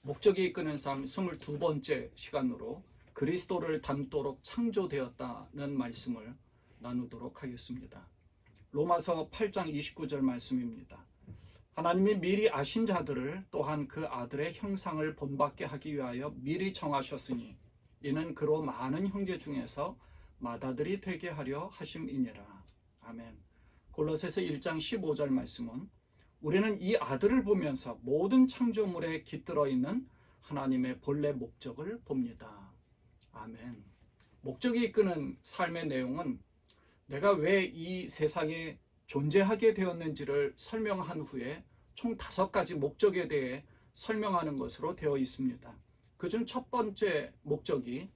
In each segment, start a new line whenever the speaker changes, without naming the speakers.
목적이 이끄는 삶 22번째 시간으로 그리스도를 닮도록 창조되었다는 말씀을 나누도록 하겠습니다. 로마서 8장 29절 말씀입니다. 하나님이 미리 아신 자들을 또한 그 아들의 형상을 본받게 하기 위하여 미리 정하셨으니 이는 그로 많은 형제 중에서 맏아들이 되게 하려 하심이니라. 아멘. 골로새서 1장 15절 말씀은 우리는 이 아들을 보면서 모든 창조물에 깃들어 있는 하나님의 본래 목적을 봅니다. 아멘. 목적이 이끄는 삶의 내용은 내가 왜 이 세상에 존재하게 되었는지를 설명한 후에 총 5가지 목적에 대해 설명하는 것으로 되어 있습니다. 그중 첫 번째 목적이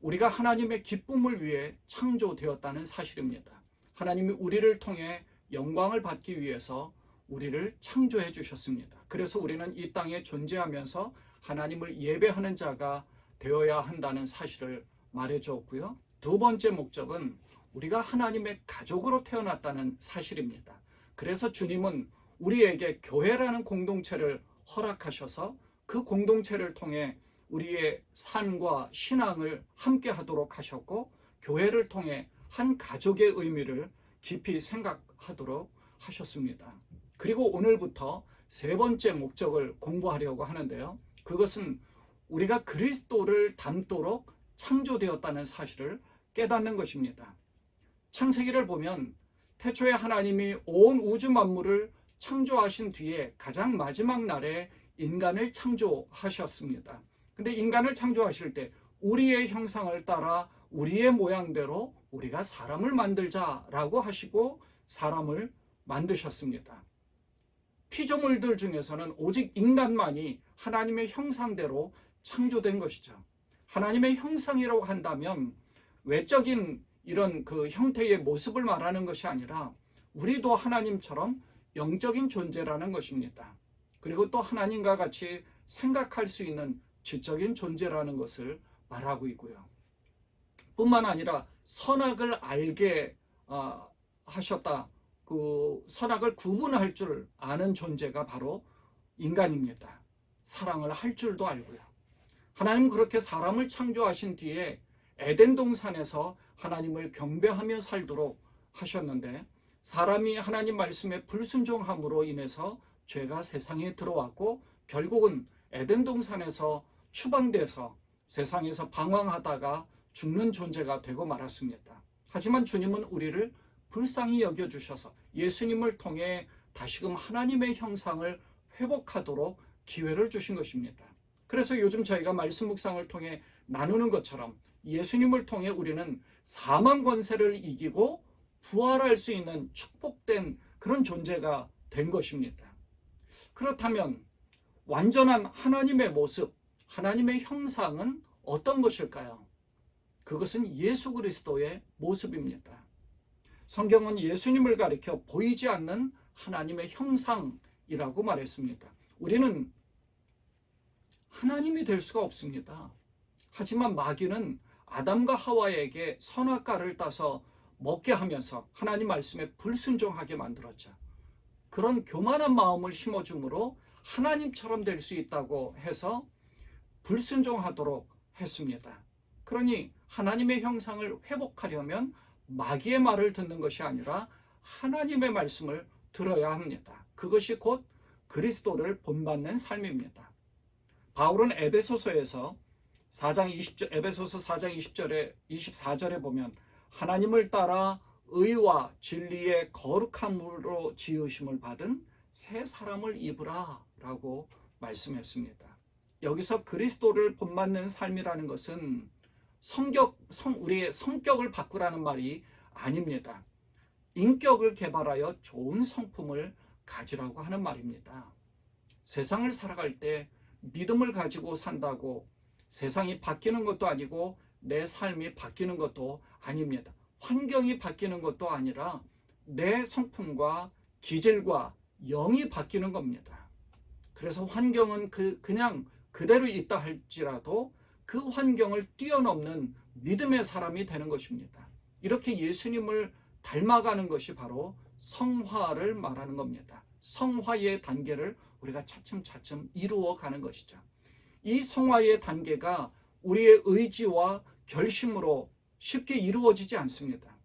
우리가 하나님의 기쁨을 위해 창조되었다는 사실입니다. 하나님이 우리를 통해 영광을 받기 위해서 우리를 창조해 주셨습니다. 그래서 우리는 이 땅에 존재하면서 하나님을 예배하는 자가 되어야 한다는 사실을 말해 주었고요. 두 번째 목적은 우리가 하나님의 가족으로 태어났다는 사실입니다. 그래서 주님은 우리에게 교회라는 공동체를 허락하셔서 그 공동체를 통해 우리의 삶과 신앙을 함께 하도록 하셨고, 교회를 통해 한 가족의 의미를 깊이 생각하도록 하셨습니다. 그리고 오늘부터 세 번째 목적을 공부하려고 하는데요. 그것은 우리가 그리스도를 닮도록 창조되었다는 사실을 깨닫는 것입니다. 창세기를 보면 태초에 하나님이 온 우주 만물을 창조하신 뒤에 가장 마지막 날에 인간을 창조하셨습니다. 근데 인간을 창조하실 때 우리의 형상을 따라 우리의 모양대로 우리가 사람을 만들자라고 하시고 사람을 만드셨습니다. 피조물들 중에서는 오직 인간만이 하나님의 형상대로 창조된 것이죠. 하나님의 형상이라고 한다면 외적인 이런 그 형태의 모습을 말하는 것이 아니라 우리도 하나님처럼 영적인 존재라는 것입니다. 그리고 또 하나님과 같이 생각할 수 있는 지적인 존재라는 것을 말하고 있고요. 뿐만 아니라 선악을 알게 하셨다. 그 선악을 구분할 줄 아는 존재가 바로 인간입니다. 사랑을 할 줄도 알고요. 하나님은 그렇게 사람을 창조하신 뒤에 에덴 동산에서 하나님을 경배하며 살도록 하셨는데, 사람이 하나님 말씀에 불순종함으로 인해서 죄가 세상에 들어왔고 결국은 에덴 동산에서 추방돼서 세상에서 방황하다가 죽는 존재가 되고 말았습니다. 하지만 주님은 우리를 불쌍히 여겨주셔서 예수님을 통해 다시금 하나님의 형상을 회복하도록 기회를 주신 것입니다. 그래서 요즘 저희가 말씀 묵상을 통해 나누는 것처럼 예수님을 통해 우리는 사망 권세를 이기고 부활할 수 있는 축복된 그런 존재가 된 것입니다. 그렇다면 완전한 하나님의 모습, 하나님의 형상은 어떤 것일까요? 그것은 예수 그리스도의 모습입니다. 성경은 예수님을 가리켜 보이지 않는 하나님의 형상이라고 말했습니다. 우리는 하나님이 될 수가 없습니다. 하지만 마귀는 아담과 하와에게 선악과를 따서 먹게 하면서 하나님 말씀에 불순종하게 만들었죠. 그런 교만한 마음을 심어줌으로 하나님처럼 될 수 있다고 해서 불순종하도록 했습니다. 그러니 하나님의 형상을 회복하려면 마귀의 말을 듣는 것이 아니라 하나님의 말씀을 들어야 합니다. 그것이 곧 그리스도를 본받는 삶입니다. 바울은 에베소서 4장 20절에 24절에 보면 하나님을 따라 의와 진리의 거룩함으로 지으심을 받은 새 사람을 입으라 라고 말씀했습니다. 여기서 그리스도를 본받는 삶이라는 것은 우리의 성격을 바꾸라는 말이 아닙니다. 인격을 개발하여 좋은 성품을 가지라고 하는 말입니다. 세상을 살아갈 때 믿음을 가지고 산다고 세상이 바뀌는 것도 아니고 내 삶이 바뀌는 것도 아닙니다. 환경이 바뀌는 것도 아니라 내 성품과 기질과 영이 바뀌는 겁니다. 그래서 환경은 그냥 그대로 있다 할지라도 그 환경을 뛰어넘는 믿음의 사람이 되는 것입니다. 이렇게 예수님을 닮아가는 것이 바로 성화를 말하는 겁니다. 성화의 단계를 우리가 차츰차츰 이루어가는 것이죠. 이 성화의 단계가 우리의 의지와 결심으로 쉽게 이루어지지 않습니다.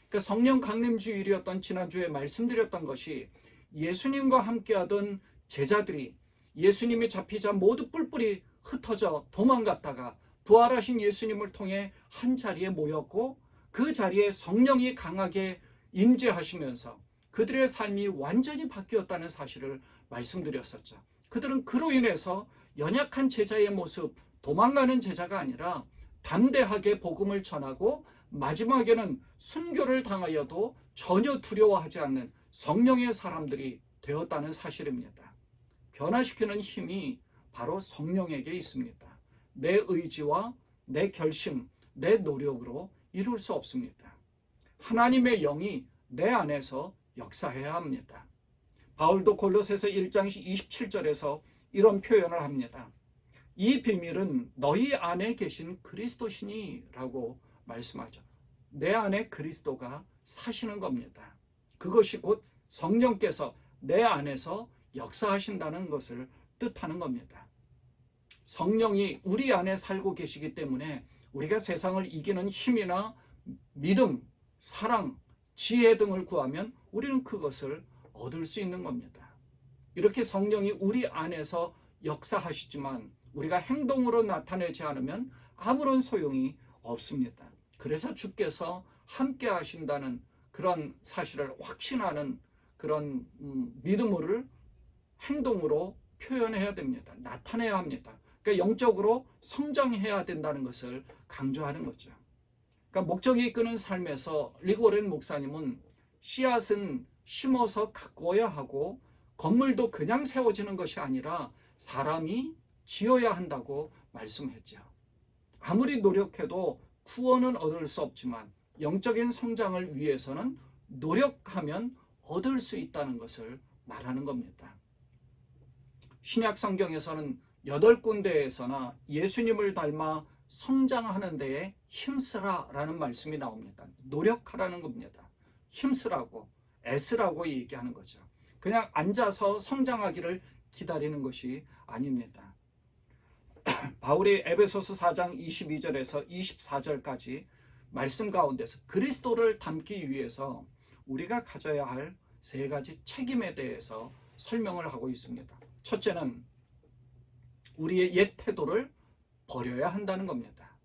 그러니까 성령 강림 주일이었던 지난주에 말씀드렸던 것이 예수님과 함께하던 제자들이 예수님이 잡히자 모두 뿔뿔이 흩어져 도망갔다가 부활하신 예수님을 통해 한 자리에 모였고 그 자리에 성령이 강하게 임재하시면서 그들의 삶이 완전히 바뀌었다는 사실을 말씀드렸었죠. 그들은 그로 인해서 연약한 제자의 모습, 도망가는 제자가 아니라 담대하게 복음을 전하고 마지막에는 순교를 당하여도 전혀 두려워하지 않는 성령의 사람들이 되었다는 사실입니다. 변화시키는 힘이 바로 성령에게 있습니다. 내 의지와 내 결심, 내 노력으로 이룰 수 없습니다. 하나님의 영이 내 안에서 역사해야 합니다. 바울도 골로새서 1장 27절에서 이런 표현을 합니다. 이 비밀은 너희 안에 계신 그리스도시니 라고 말씀하죠. 내 안에 그리스도가 사시는 겁니다. 그것이 곧 성령께서 내 안에서 역사하신다는 것을 뜻하는 겁니다. 성령이 우리 안에 살고 계시기 때문에 우리가 세상을 이기는 힘이나 믿음, 사랑, 지혜 등을 구하면 우리는 그것을 얻을 수 있는 겁니다. 이렇게 성령이 우리 안에서 역사하시지만 우리가 행동으로 나타내지 않으면 아무런 소용이 없습니다. 그래서 주께서 함께 하신다는 그런 사실을 확신하는 그런 믿음을 행동으로 표현해야 됩니다. 나타내야 합니다. 그러니까 영적으로 성장해야 된다는 것을 강조하는 거죠. 그러니까 목적이 이끄는 삶에서 리고렌 목사님은 씨앗은 심어서 가꾸어야 하고 건물도 그냥 세워지는 것이 아니라 사람이 지어야 한다고 말씀했죠. 아무리 노력해도 구원은 얻을 수 없지만 영적인 성장을 위해서는 노력하면 얻을 수 있다는 것을 말하는 겁니다. 신약 성경에서는 8군데에서나 예수님을 닮아 성장하는 데에 힘쓰라라는 말씀이 나옵니다. 노력하라는 겁니다. 힘쓰라고, 애쓰라고 얘기하는 거죠. 그냥 앉아서 성장하기를 기다리는 것이 아닙니다. 바울이 에베소서 4장 22절에서 24절까지 말씀 가운데서 그리스도를 닮기 위해서 우리가 가져야 할 3가지 책임에 대해서 설명을 하고 있습니다. 첫째는 우리의 옛 태도를 버려야 한다는 겁니다.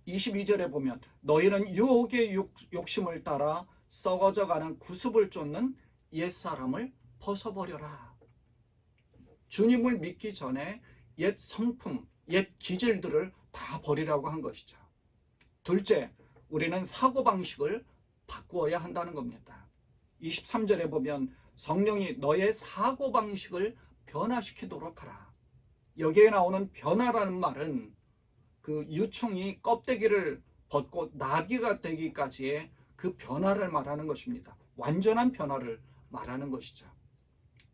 22절에 보면 너희는 유혹의 욕심을 따라 썩어져가는 구습을 쫓는 옛사람을 벗어버려라. 주님을 믿기 전에 옛 성품, 옛 기질들을 다 버리라고 한 것이죠. 둘째, 우리는 사고방식을 바꾸어야 한다는 겁니다. 23절에 보면 성령이 너의 사고방식을 변화시키도록 하라. 여기에 나오는 변화라는 말은 그 유충이 껍데기를 벗고 나비가 되기까지의 그 변화를 말하는 것입니다. 완전한 변화를 말하는 것이죠.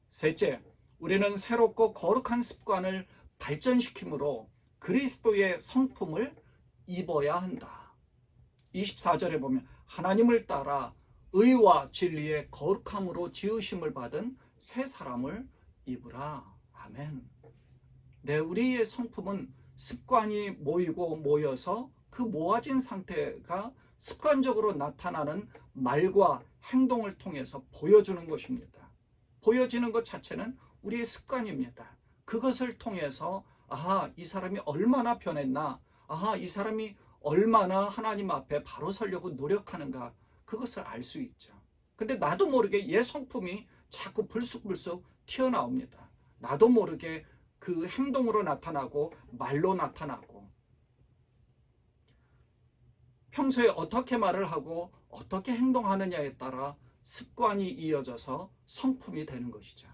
셋째, 우리는 새롭고 거룩한 습관을 발전시킴으로 그리스도의 성품을 입어야 한다. 24절에 보면 하나님을 따라 의와 진리의 거룩함으로 지으심을 받은 새 사람을 입으라. 아멘. 네, 우리의 성품은 습관이 모여서 그 모아진 상태가 습관적으로 나타나는 말과 행동을 통해서 보여주는 것입니다. 보여지는 것 자체는 우리의 습관입니다. 그것을 통해서 이 사람이 얼마나 변했나, 이 사람이 얼마나 하나님 앞에 바로 서려고 노력하는가, 그것을 알 수 있죠. 근데 나도 모르게 옛 성품이 자꾸 불쑥불쑥 튀어나옵니다. 나도 모르게 그 행동으로 나타나고 말로 나타나고 평소에 어떻게 말을 하고 어떻게 행동하느냐에 따라 습관이 이어져서 성품이 되는 것이죠.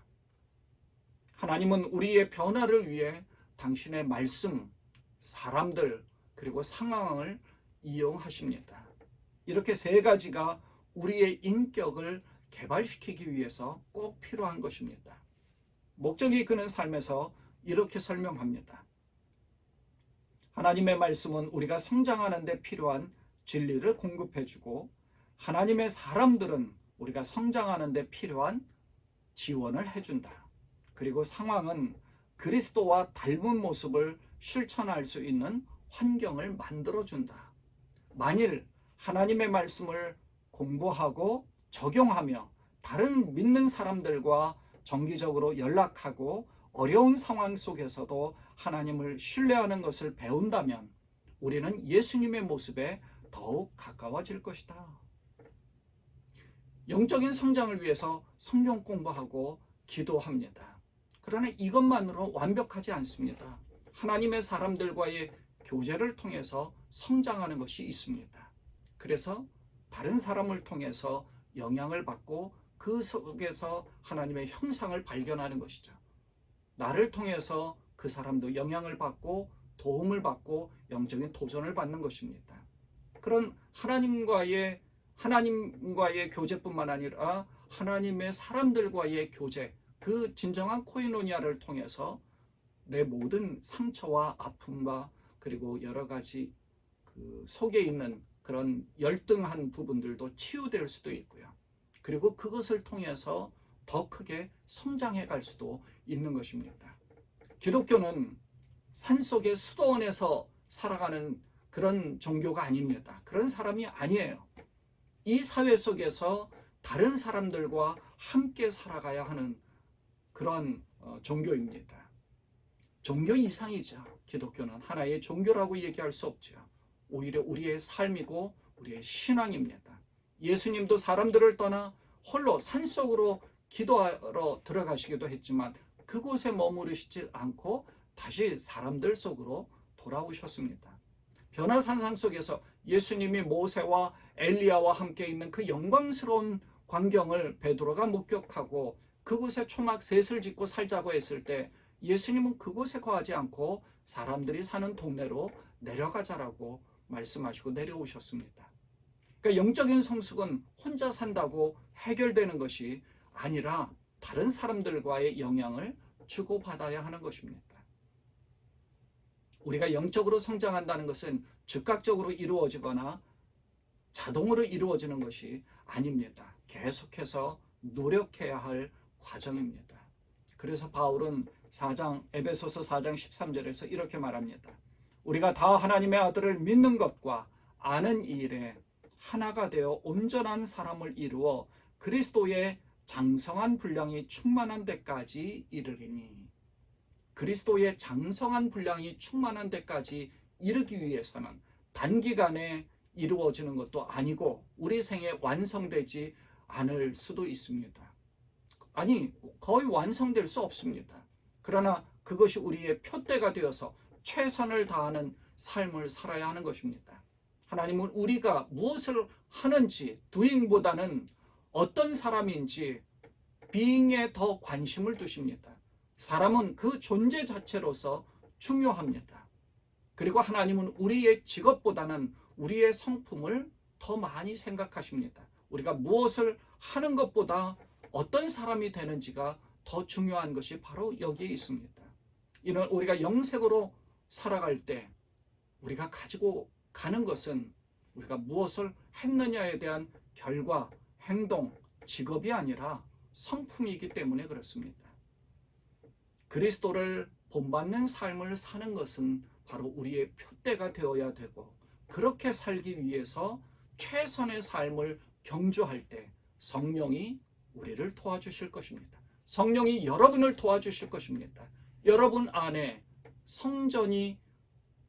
하나님은 우리의 변화를 위해 당신의 말씀, 사람들, 그리고 상황을 이용하십니다. 이렇게 3가지가 우리의 인격을 개발시키기 위해서 꼭 필요한 것입니다. 목적이 이끄는 삶에서 이렇게 설명합니다. 하나님의 말씀은 우리가 성장하는 데 필요한 진리를 공급해주고 하나님의 사람들은 우리가 성장하는 데 필요한 지원을 해준다. 그리고 상황은 그리스도와 닮은 모습을 실천할 수 있는 환경을 만들어준다. 만일 하나님의 말씀을 공부하고 적용하며 다른 믿는 사람들과 정기적으로 연락하고 어려운 상황 속에서도 하나님을 신뢰하는 것을 배운다면 우리는 예수님의 모습에 더욱 가까워질 것이다. 영적인 성장을 위해서 성경 공부하고 기도합니다. 그러나 이것만으로 완벽하지 않습니다. 하나님의 사람들과의 교제를 통해서 성장하는 것이 있습니다. 그래서 다른 사람을 통해서 영향을 받고 그 속에서 하나님의 형상을 발견하는 것이죠. 나를 통해서 그 사람도 영향을 받고 도움을 받고 영적인 도전을 받는 것입니다. 그런 하나님과의 교제뿐만 아니라 하나님의 사람들과의 교제, 그 진정한 코이노니아를 통해서 내 모든 상처와 아픔과 그리고 여러 가지 그 속에 있는 그런 열등한 부분들도 치유될 수도 있고요. 그리고 그것을 통해서 더 크게 성장해 갈 수도 있는 것입니다. 기독교는 산속의 수도원에서 살아가는 그런 종교가 아닙니다. 그런 사람이 아니에요. 이 사회 속에서 다른 사람들과 함께 살아가야 하는 그런 종교입니다. 종교 이상이죠. 기독교는 하나의 종교라고 얘기할 수 없죠. 오히려 우리의 삶이고 우리의 신앙입니다. 예수님도 사람들을 떠나 홀로 산속으로 기도하러 들어가시기도 했지만 그곳에 머무르시지 않고 다시 사람들 속으로 돌아오셨습니다. 변화산상 속에서 예수님이 모세와 엘리야와 함께 있는 그 영광스러운 광경을 베드로가 목격하고 그곳에 초막 셋을 짓고 살자고 했을 때 예수님은 그곳에 거하지 않고 사람들이 사는 동네로 내려가자라고 말씀하시고 내려오셨습니다. 그러니까 영적인 성숙은 혼자 산다고 해결되는 것이 아니라 다른 사람들과의 영향을 주고받아야 하는 것입니다. 우리가 영적으로 성장한다는 것은 즉각적으로 이루어지거나 자동으로 이루어지는 것이 아닙니다. 계속해서 노력해야 할 과정입니다. 그래서 바울은 에베소서 4장 13절에서 이렇게 말합니다. 우리가 다 하나님의 아들을 믿는 것과 아는 이 일에 하나가 되어 온전한 사람을 이루어 그리스도의 장성한 분량이 충만한 데까지 이르리니, 그리스도의 장성한 분량이 충만한 데까지 이르기 위해서는 단기간에 이루어지는 것도 아니고 우리 생에 완성되지 않을 수도 있습니다. 아니, 거의 완성될 수 없습니다. 그러나 그것이 우리의 표대가 되어서 최선을 다하는 삶을 살아야 하는 것입니다. 하나님은 우리가 무엇을 하는지 doing보다는 어떤 사람인지 being에 더 관심을 두십니다. 사람은 그 존재 자체로서 중요합니다. 그리고 하나님은 우리의 직업보다는 우리의 성품을 더 많이 생각하십니다. 우리가 무엇을 하는 것보다 어떤 사람이 되는지가 더 중요한 것이 바로 여기에 있습니다. 이는 우리가 영생으로 살아갈 때 우리가 가지고 가는 것은 우리가 무엇을 했느냐에 대한 결과, 행동, 직업이 아니라 성품이기 때문에 그렇습니다. 그리스도를 본받는 삶을 사는 것은 바로 우리의 표대가 되어야 되고, 그렇게 살기 위해서 최선의 삶을 경주할 때 성령이 우리를 도와주실 것입니다. 성령이 여러분을 도와주실 것입니다. 여러분 안에 성전이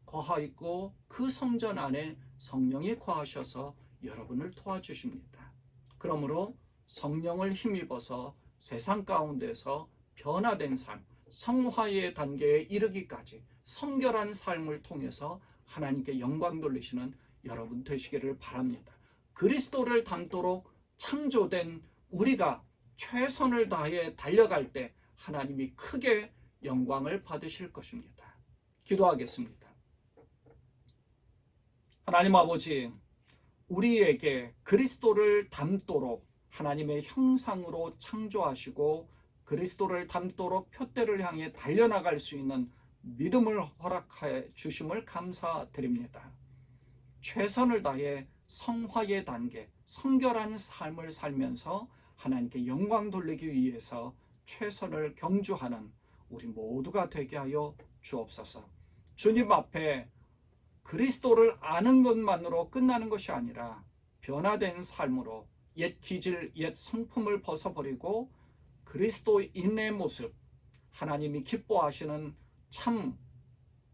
거하 있고 그 성전 안에 성령이 거하셔서 여러분을 도와주십니다. 그러므로 성령을 힘입어서 세상 가운데서 변화된 삶, 성화의 단계에 이르기까지 성결한 삶을 통해서 하나님께 영광 돌리시는 여러분 되시기를 바랍니다. 그리스도를 닮도록 창조된 우리가 최선을 다해 달려갈 때 하나님이 크게 영광을 받으실 것입니다. 기도하겠습니다. 하나님 아버지, 우리에게 그리스도를 닮도록 하나님의 형상으로 창조하시고 그리스도를 닮도록 표대를 향해 달려나갈 수 있는 믿음을 허락해 주심을 감사드립니다. 최선을 다해 성화의 단계, 성결한 삶을 살면서 하나님께 영광 돌리기 위해서 최선을 경주하는 우리 모두가 되게 하여 주옵소서. 주님 앞에 그리스도를 아는 것만으로 끝나는 것이 아니라 변화된 삶으로 옛 기질, 옛 성품을 벗어버리고 그리스도인의 모습, 하나님이 기뻐하시는 참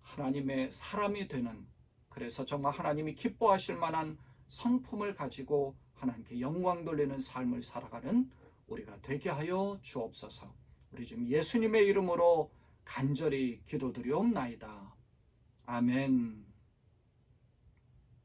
하나님의 사람이 되는, 그래서 정말 하나님이 기뻐하실 만한 성품을 가지고 하나님께 영광 돌리는 삶을 살아가는 우리가 되게 하여 주옵소서. 우리 주님 예수님의 이름으로 간절히 기도드리옵나이다. 아멘.